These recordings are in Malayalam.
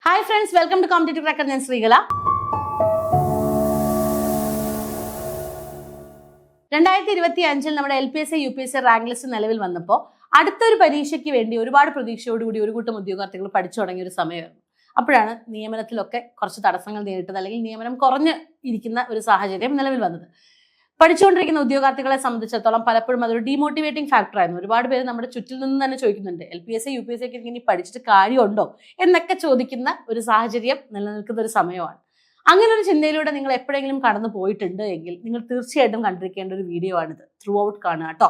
Hi friends, welcome to Competitive Cracker. ഞാൻ ശ്രീകല. 2025 നമ്മുടെ LPSC UPSC റാങ്ക് ലിസ്റ്റ് നിലവിൽ വന്നപ്പോൾ അടുത്തൊരു പരീക്ഷയ്ക്ക് വേണ്ടി ഒരുപാട് പ്രതീക്ഷയോടുകൂടി ഒരു കൂട്ടം ഉദ്യോഗാർത്ഥികൾ പഠിച്ചു തുടങ്ങിയ ഒരു സമയമായിരുന്നു. അപ്പോഴാണ് നിയമനത്തിലൊക്കെ കുറച്ച് തടസ്സങ്ങൾ നേരിട്ടത്, അല്ലെങ്കിൽ നിയമനം കുറഞ്ഞ് ഇരിക്കുന്ന ഒരു സാഹചര്യം നിലവിൽ വന്നത്. പഠിച്ചുകൊണ്ടിരിക്കുന്ന ഉദ്യോഗാർത്ഥികളെ സംബന്ധിച്ചിടത്തോളം പലപ്പോഴും അതൊരു ഡീമോട്ടിവേറ്റിംഗ് ഫാക്ടറായിരുന്നു. ഒരുപാട് പേര് നമ്മുടെ ചുറ്റിൽ നിന്ന് തന്നെ ചോദിക്കുന്നുണ്ട്, LPSC UPSC ഒക്കെ ഇനി പഠിച്ചിട്ട് കാര്യമുണ്ടോ എന്നൊക്കെ ചോദിക്കുന്ന ഒരു സാഹചര്യം നിലനിൽക്കുന്ന ഒരു സമയമാണ്. അങ്ങനെ ഒരു ചിന്തയിലൂടെ നിങ്ങൾ എപ്പോഴെങ്കിലും കടന്നു പോയിട്ടുണ്ട് എങ്കിൽ നിങ്ങൾ തീർച്ചയായിട്ടും കണ്ടിരിക്കേണ്ട ഒരു വീഡിയോ ആണിത്. ത്രൂ ഔട്ട് കാണുക കേട്ടോ.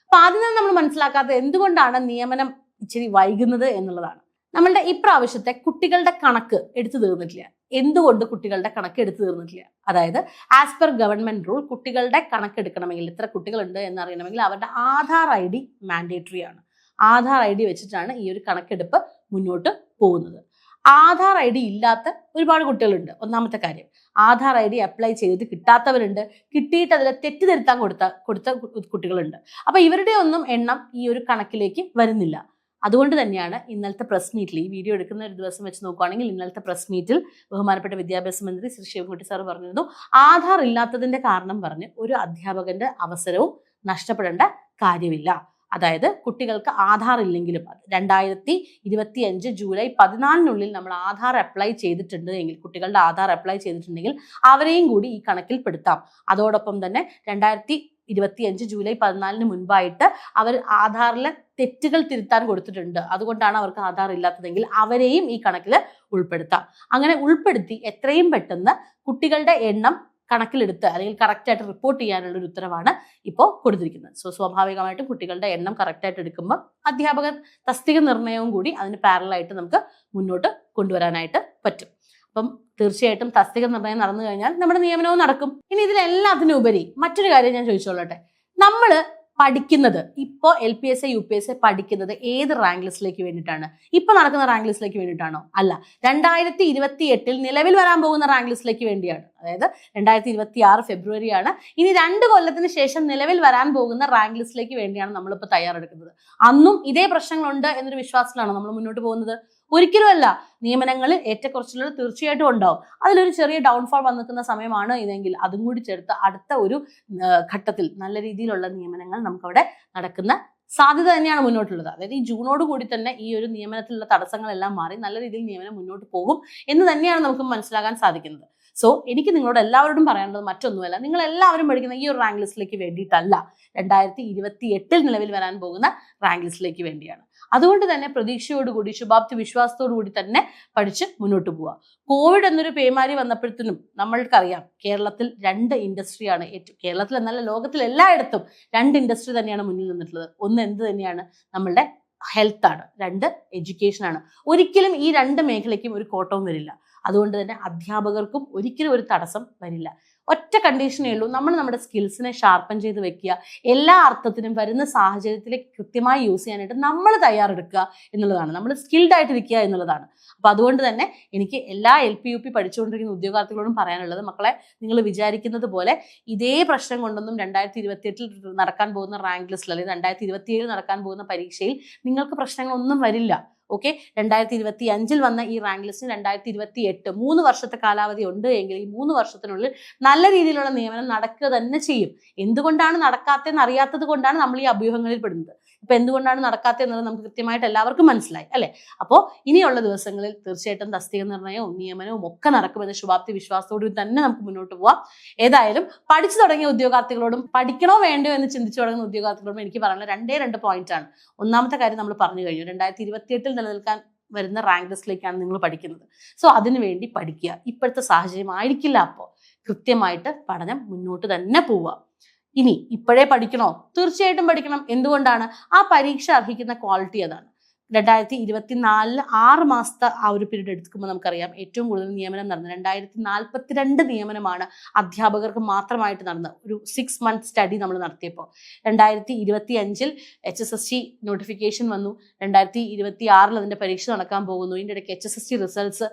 അപ്പൊ ആദ്യം തന്നെ നമ്മൾ മനസ്സിലാക്കാത്തത് എന്തുകൊണ്ടാണ് നിയമനം ഇച്ചിരി വൈകുന്നത് എന്നുള്ളതാണ്. നമ്മളുടെ ഇപ്രാവശ്യത്തെ കുട്ടികളുടെ കണക്ക് എടുത്തു തീർന്നിട്ടില്ല. എന്തുകൊണ്ട് കുട്ടികളുടെ കണക്ക് എടുത്തു തീർന്നിട്ടില്ല? അതായത് ആസ് പെർ ഗവൺമെന്റ് റൂൾ കുട്ടികളുടെ കണക്ക് എടുക്കണമെങ്കിൽ, എത്ര കുട്ടികളുണ്ട് എന്നറിയണമെങ്കിൽ അവരുടെ ആധാർ ID മാൻഡേറ്ററി ആണ്. ആധാർ ID വെച്ചിട്ടാണ് ഈ ഒരു കണക്കെടുപ്പ് മുന്നോട്ട് പോകുന്നത്. ആധാർ ID ഇല്ലാത്ത ഒരുപാട് കുട്ടികളുണ്ട്. ഒന്നാമത്തെ കാര്യം, ആധാർ ID അപ്ലൈ ചെയ്തിട്ട് കിട്ടാത്തവരുണ്ട്, കിട്ടിയിട്ട് അതിൽ തെറ്റിദ്ധരുത്താൻ കൊടുത്ത കുട്ടികളുണ്ട്. അപ്പൊ ഇവരുടെ ഒന്നും എണ്ണം ഈ ഒരു കണക്കിലേക്ക് വരുന്നില്ല. അതുകൊണ്ട് തന്നെയാണ് ഇന്നലത്തെ പ്രസ് മീറ്റിൽ, ഈ വീഡിയോ എടുക്കുന്ന ഒരു ദിവസം വെച്ച് നോക്കുകയാണെങ്കിൽ ഇന്നലത്തെ പ്രസ് മീറ്റിൽ ബഹുമാനപ്പെട്ട വിദ്യാഭ്യാസ മന്ത്രി ശ്രീ ശിവൻകുട്ടി സാർ പറഞ്ഞിരുന്നു, ആധാർ ഇല്ലാത്തതിന്റെ കാരണം പറഞ്ഞ് ഒരു അധ്യാപകന്റെ അവസരവും നഷ്ടപ്പെടേണ്ട കാര്യമില്ല. അതായത് കുട്ടികൾക്ക് ആധാർ ഇല്ലെങ്കിലും 2025 ജൂലൈ 14 നമ്മൾ ആധാർ അപ്ലൈ ചെയ്തിട്ടുണ്ട് എങ്കിൽ, കുട്ടികളുടെ ആധാർ അപ്ലൈ ചെയ്തിട്ടുണ്ടെങ്കിൽ അവരെയും കൂടി ഈ കണക്കിൽ പെടുത്താം. അതോടൊപ്പം തന്നെ 2025 ജൂലൈ 14 മുൻപായിട്ട് അവർ ആധാറിലെ തെറ്റുകൾ തിരുത്താൻ കൊടുത്തിട്ടുണ്ട്, അതുകൊണ്ടാണ് അവർക്ക് ആധാർ ഇല്ലാത്തതെങ്കിൽ അവരെയും ഈ കണക്കിൽ ഉൾപ്പെടുത്താം. അങ്ങനെ ഉൾപ്പെടുത്തി എത്രയും പെട്ടെന്ന് കുട്ടികളുടെ എണ്ണം കണക്കിലെടുത്ത് അല്ലെങ്കിൽ കറക്റ്റായിട്ട് റിപ്പോർട്ട് ചെയ്യാനുള്ള ഒരു ഉത്തരവാണ് ഇപ്പോൾ കൊടുത്തിരിക്കുന്നത്. സ്വാഭാവികമായിട്ടും കുട്ടികളുടെ എണ്ണം കറക്റ്റായിട്ട് എടുക്കുമ്പോൾ അധ്യാപകർ തസ്തിക നിർണ്ണയവും കൂടി അതിന് പാരലായിട്ട് നമുക്ക് മുന്നോട്ട് കൊണ്ടുവരാനായിട്ട് പറ്റും. അപ്പം തീർച്ചയായിട്ടും തസ്തിക നിർണ്ണയം നടന്നു കഴിഞ്ഞാൽ നമ്മുടെ നിയമനവും നടക്കും. ഇനി ഇതിലെല്ലാത്തിനുപരി മറ്റൊരു കാര്യം ഞാൻ ചോദിച്ചോളട്ടെ, നമ്മൾ പഠിക്കുന്നത് ഇപ്പോൾ LPSC UPSC പഠിക്കുന്നത് ഏത് റാങ്ക് ലിസ്റ്റിലേക്ക് വേണ്ടിയിട്ടാണ്? ഇപ്പൊ നടക്കുന്ന റാങ്ക് ലിസ്റ്റിലേക്ക് വേണ്ടിയിട്ടാണോ? അല്ല, 2028 നിലവിൽ വരാൻ പോകുന്ന റാങ്ക് ലിസ്റ്റിലേക്ക് വേണ്ടിയാണ്. അതായത് 2026 ഫെബ്രുവരിയാണ്. ഇനി 2 കൊല്ലത്തിന് ശേഷം നിലവിൽ വരാൻ പോകുന്ന റാങ്ക് ലിസ്റ്റിലേക്ക് വേണ്ടിയാണ് നമ്മളിപ്പോൾ തയ്യാറെടുക്കുന്നത്. അന്നും ഇതേ പ്രശ്നങ്ങളുണ്ട് എന്നൊരു വിശ്വാസത്തിലാണ് നമ്മൾ മുന്നോട്ട് പോകുന്നത്? ഒരിക്കലുമല്ല. നിയമനങ്ങളിൽ ഏറ്റക്കുറച്ചിലുകൾ തീർച്ചയായിട്ടും ഉണ്ടാവും. അതിലൊരു ചെറിയ ഡൗൺഫോൾ വന്നിക്കുന്ന സമയമാണ് ഇതെങ്കിൽ അതും കൂടി ചേർത്ത് അടുത്ത ഒരു ഘട്ടത്തിൽ നല്ല രീതിയിലുള്ള നിയമനങ്ങൾ നമുക്കവിടെ നടക്കുന്ന സാധ്യത തന്നെയാണ് മുന്നോട്ടുള്ളത്. അതായത് ഈ ജൂണോട് കൂടി തന്നെ ഈ ഒരു നിയമനത്തിലുള്ള തടസ്സങ്ങളെല്ലാം മാറി നല്ല രീതിയിൽ നിയമനം മുന്നോട്ട് പോകും എന്ന് തന്നെയാണ് നമുക്ക് മനസ്സിലാക്കാൻ സാധിക്കുന്നത്. സോ എനിക്ക് നിങ്ങളോട് എല്ലാവരോടും പറയാനുള്ളത് മറ്റൊന്നുമല്ല, നിങ്ങൾ എല്ലാവരും പഠിക്കുന്ന ഈ ഒരു റാങ്ക് ലിസ്റ്റിലേക്ക് വേണ്ടിയിട്ടല്ല, 2028 നിലവിൽ വരാൻ പോകുന്ന റാങ്ക് ലിസ്റ്റിലേക്ക് വേണ്ടിയാണ്. അതുകൊണ്ട് തന്നെ പ്രതീക്ഷയോടുകൂടി ശുഭാപ്തി വിശ്വാസത്തോടുകൂടി തന്നെ പഠിച്ച് മുന്നോട്ട് പോവുക. കോവിഡ് എന്നൊരു പേമാരി വന്നപ്പോഴത്തേനും നമ്മൾക്കറിയാം കേരളത്തിൽ 2 ഇൻഡസ്ട്രിയാണ് കേരളത്തിൽ എന്നല്ല ലോകത്തിൽ എല്ലായിടത്തും 2 ഇൻഡസ്ട്രി തന്നെയാണ് മുന്നിൽ നിന്നിട്ടുള്ളത്. ഒന്ന് എന്ത് തന്നെയാണ്? നമ്മളുടെ ഹെൽത്ത് ആണ്, 2 എഡ്യൂക്കേഷൻ ആണ്. ഒരിക്കലും ഈ 2 മേഖലയ്ക്കും ഒരു കോട്ടവും വരില്ല. അതുകൊണ്ട് തന്നെ അധ്യാപകർക്കും ഒരിക്കലും ഒരു തടസ്സം വരില്ല. ഒറ്റ കണ്ടീഷനേ ഉള്ളൂ, നമ്മൾ നമ്മുടെ സ്കിൽസിനെ ഷാർപ്പൻ ചെയ്ത് വെക്കുക, എല്ലാ അർത്ഥത്തിനും വരുന്ന സാഹചര്യത്തിലേക്ക് കൃത്യമായി യൂസ് ചെയ്യാനായിട്ട് നമ്മൾ തയ്യാറെടുക്കുക എന്നുള്ളതാണ്, നമ്മൾ സ്കിൽഡ് ആയിട്ടിരിക്കുക എന്നുള്ളതാണ്. അപ്പൊ അതുകൊണ്ട് തന്നെ എനിക്ക് എല്ലാ LP UP പഠിച്ചുകൊണ്ടിരിക്കുന്ന ഉദ്യോഗാർത്ഥികളോടും പറയാനുള്ളത്, മക്കളെ, നിങ്ങൾ വിചാരിക്കുന്നത് പോലെ ഇതേ പ്രശ്നം കൊണ്ടൊന്നും 2028 നടക്കാൻ പോകുന്ന റാങ്ക് ലിസ്റ്റിൽ അല്ലെങ്കിൽ 2027 നടക്കാൻ പോകുന്ന പരീക്ഷയിൽ നിങ്ങൾക്ക് പ്രശ്നങ്ങളൊന്നും വരില്ല. ഓക്കെ, 2025 വന്ന ഈ റാങ്ക് ലിസ്റ്റിന് 2028 3 വർഷത്തെ കാലാവധി ഉണ്ട് എങ്കിൽ ഈ 3 വർഷത്തിനുള്ളിൽ നല്ല രീതിയിലുള്ള നിയമനം നടക്കുക തന്നെ ചെയ്യും. എന്തുകൊണ്ടാണ് നടക്കാത്തതെന്ന് അറിയാത്തത് കൊണ്ടാണ് നമ്മൾ ഈ അഭ്യൂഹങ്ങളിൽ പെടുന്നത്. ഇപ്പൊ എന്തുകൊണ്ടാണ് നടക്കാത്തതെന്നത് നമുക്ക് കൃത്യമായിട്ട് എല്ലാവർക്കും മനസ്സിലായി അല്ലെ? അപ്പോൾ ഇനിയുള്ള ദിവസങ്ങളിൽ തീർച്ചയായിട്ടും തസ്തിക നിർണ്ണയവും നിയമനവും ഒക്കെ നടക്കുമെന്ന ശുഭാപ്തി വിശ്വാസത്തോടെ തന്നെ നമുക്ക് മുന്നോട്ട് പോവാം. ഏതായാലും പഠിച്ചു തുടങ്ങിയ ഉദ്യോഗാർത്ഥികളോടും പഠിക്കണോ വേണ്ടോ എന്ന് ചിന്തിച്ചു തുടങ്ങുന്ന ഉദ്യോഗാർത്ഥികളോടും എനിക്ക് പറയാനുള്ള 2 പോയിന്റ് ആണ്. ഒന്നാമത്തെ കാര്യം നമ്മൾ പറഞ്ഞു കഴിഞ്ഞു, 2028 നിലനിൽക്കാൻ വരുന്ന റാങ്ക് ലിസ്റ്റിലേക്കാണ് നിങ്ങൾ പഠിക്കുന്നത്. സോ അതിനുവേണ്ടി പഠിക്കുക. ഇപ്പോഴത്തെ സാഹചര്യം ആയിരിക്കില്ല, അപ്പോൾ കൃത്യമായിട്ട് പഠനം മുന്നോട്ട് തന്നെ പോവുക. ഇനി ഇപ്പോഴേ പഠിക്കണോ? തീർച്ചയായിട്ടും പഠിക്കണം. എന്തുകൊണ്ടാണ്? ആ പരീക്ഷ അർഹിക്കുന്ന ക്വാളിറ്റി അതാണ്. 2024 6 മാസത്തെ ആ ഒരു പീരീഡ് എടുക്കുമ്പോൾ നമുക്കറിയാം ഏറ്റവും കൂടുതൽ നിയമനം നടന്നത് 2042 നിയമനമാണ് അധ്യാപകർക്ക് മാത്രമായിട്ട് നടന്നത്. ഒരു 6 മന്ത് സ്റ്റഡി നമ്മൾ നടത്തിയപ്പോൾ 2025 HSSC നോട്ടിഫിക്കേഷൻ വന്നു, 2026 അതിന്റെ പരീക്ഷ നടക്കാൻ പോകുന്നു, ഇതിൻ്റെ ഇടയ്ക്ക് HSSC റിസൾട്ട്സ്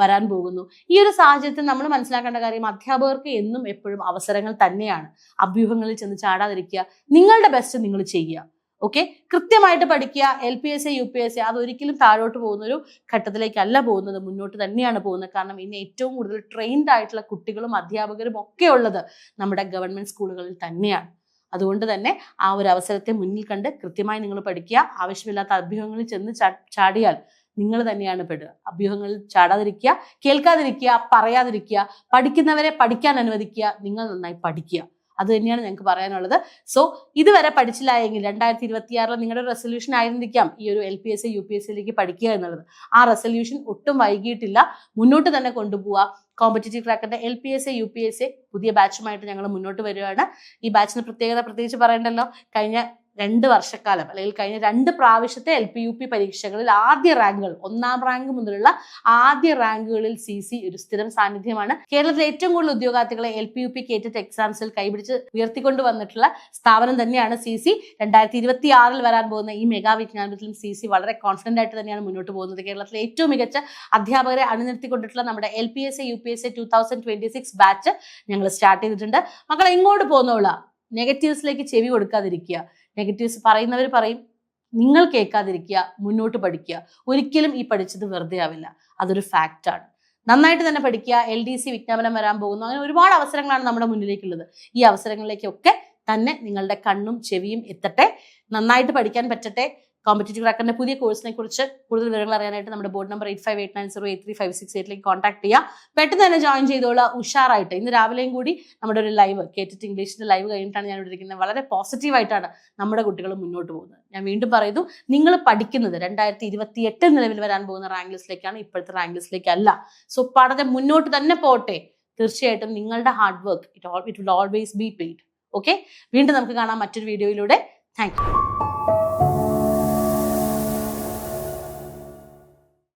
വരാൻ പോകുന്നു. ഈ ഒരു സാഹചര്യത്തിൽ നമ്മൾ മനസ്സിലാക്കേണ്ട കാര്യം, അധ്യാപകർക്ക് എന്നും എപ്പോഴും അവസരങ്ങൾ തന്നെയാണ്. അഭ്യൂഹങ്ങളിൽ ചെന്ന് ചാടാതിരിക്കുക, നിങ്ങളുടെ ബെസ്റ്റ് നിങ്ങൾ ചെയ്യുക. ഓക്കെ, കൃത്യമായിട്ട് പഠിക്കുക. LPSA UPSA അതൊരിക്കലും താഴോട്ട് പോകുന്ന ഒരു ഘട്ടത്തിലേക്കല്ല പോകുന്നത്, മുന്നോട്ട് തന്നെയാണ് പോകുന്നത്. കാരണം ഇന്ന് ഏറ്റവും കൂടുതൽ ട്രെയിൻഡ് ആയിട്ടുള്ള കുട്ടികളും അധ്യാപകരും ഒക്കെ ഉള്ളത് നമ്മുടെ ഗവൺമെന്റ് സ്കൂളുകളിൽ തന്നെയാണ്. അതുകൊണ്ട് തന്നെ ആ ഒരു അവസരത്തെ മുന്നിൽ കണ്ട് കൃത്യമായി നിങ്ങൾ പഠിക്കുക. ആവശ്യമില്ലാത്ത അഭ്യൂഹങ്ങളിൽ ചെന്ന് ചാടിയാൽ നിങ്ങൾ തന്നെയാണ് പെടുക. അഭ്യൂഹങ്ങളിൽ ചാടാതിരിക്കുക, കേൾക്കാതിരിക്കുക, പറയാതിരിക്കുക, പഠിക്കുന്നവരെ പഠിക്കാൻ അനുവദിക്കുക, നിങ്ങൾ നന്നായി പഠിക്കുക. അത് തന്നെയാണ് ഞങ്ങൾക്ക് പറയാനുള്ളത്. സോ ഇതുവരെ പഠിച്ചില്ല എങ്കിൽ 2026 നിങ്ങളുടെ റെസൊല്യൂഷൻ ആയിരുന്നിരിക്കാം ഈ ഒരു LPSA UPSAയിലേക്ക് പഠിക്കുക എന്നുള്ളത്. ആ റെസൊല്യൂഷൻ ഒട്ടും വൈകിയിട്ടില്ല, മുന്നോട്ട് തന്നെ കൊണ്ടുപോവുക. കോമ്പറ്റേറ്റീവ് ക്രാക്കറിന്റെ LPSA UPSA പുതിയ ബാച്ചുമായിട്ട് ഞങ്ങൾ മുന്നോട്ട് വരികയാണ്. ഈ ബാച്ചിന് പ്രത്യേകിച്ച് പറയണ്ടല്ലോ, കഴിഞ്ഞ 2 വർഷക്കാലം അല്ലെങ്കിൽ കഴിഞ്ഞ 2 പ്രാവശ്യത്തെ LPUP പരീക്ഷകളിൽ ആദ്യ റാങ്കുകൾ, 1ാം റാങ്ക് മുതലുള്ള ആദ്യ റാങ്കുകളിൽ CC ഒരു സ്ഥിരം സാന്നിധ്യമാണ്. കേരളത്തിലെ ഏറ്റവും കൂടുതൽ ഉദ്യോഗാർത്ഥികളെ LPUP കേറ്ററ്റ് എക്സാംസിൽ കൈപിടിച്ച് ഉയർത്തിക്കൊണ്ട് വന്നിട്ടുള്ള സ്ഥാപനം തന്നെയാണ് CC. 2026 വരാൻ പോകുന്ന ഈ മെഗാ വിജ്ഞാനത്തിലും CC വളരെ കോൺഫിഡന്റ് ആയിട്ട് തന്നെയാണ് മുന്നോട്ട് പോകുന്നത്. കേരളത്തിലെ ഏറ്റവും മികച്ച അധ്യാപകരെ അണിനിർത്തിക്കൊണ്ടിട്ടുള്ള നമ്മുടെ LPSA UPSA 2026 ബാച്ച് ഞങ്ങൾ സ്റ്റാർട്ട് ചെയ്തിട്ടുണ്ട്. മക്കളെ ഇങ്ങോട്ട് പോന്നോളാം, നെഗറ്റീവ്സിലേക്ക് ചെവി കൊടുക്കാതിരിക്കുക. നെഗറ്റീവ്സ് പറയുന്നവർ പറയും, നിങ്ങൾ കേൾക്കാതിരിക്കുക, മുന്നോട്ട് പഠിക്കുക. ഒരിക്കലും ഈ പഠിച്ചത് വെറുതെ ആവില്ല, അതൊരു ഫാക്റ്റാണ്. നന്നായിട്ട് തന്നെ പഠിക്കുക. LDC വിജ്ഞാപനം വരാൻ പോകുന്നു, അങ്ങനെ ഒരുപാട് അവസരങ്ങളാണ് നമ്മുടെ മുന്നിലേക്കുള്ളത്. ഈ അവസരങ്ങളിലേക്കൊക്കെ തന്നെ നിങ്ങളുടെ കണ്ണും ചെവിയും എത്തട്ടെ, നന്നായിട്ട് പഠിക്കാൻ പറ്റട്ടെ. കോമ്പറ്റേറ്റീവ് ക്രാക്കറിന്റെ പുതിയ കോഴ്സിനെ കുറിച്ച് കൂടുതൽ വിവരങ്ങൾ അറിയാനായിട്ട് നമ്മുടെ ബോർഡ് നമ്പർ 8589083568 കോൺടാക്ട് ചെയ്യുക. പെട്ടെന്ന് തന്നെ ജോയിൻ ചെയ്തോളാം, ഉഷാറായിട്ട്. ഇന്ന് രാവിലെയും കൂടി നമ്മുടെ ഒരു ലൈവ് കേട്ടിട്ട് ഇംഗ്ലീഷിന്റെ ലൈവ് കഴിഞ്ഞിട്ടാണ് ഞാൻ ഇവിടെ ഇരിക്കുന്നത്. വളരെ പോസിറ്റീവായിട്ടാണ് നമ്മുടെ കുട്ടികൾ മുന്നോട്ട് പോകുന്നത്. ഞാൻ വീണ്ടും പറയുന്നു, നിങ്ങൾ പഠിക്കുന്നത് 2028 നിലവിൽ വരാൻ പോകുന്ന റാങ്ക് ലിസ്റ്റിലേക്കാണ്, ഇപ്പോഴത്തെ റാങ്ക് ലിസ്റ്റിലേക്കല്ല. സോ പഠനം മുന്നോട്ട് തന്നെ പോട്ടെ. തീർച്ചയായിട്ടും നിങ്ങളുടെ hard work it will always be paid. Okay, വീണ്ടും നമുക്ക് കാണാം മറ്റൊരു വീഡിയോയിലൂടെ. Thank you.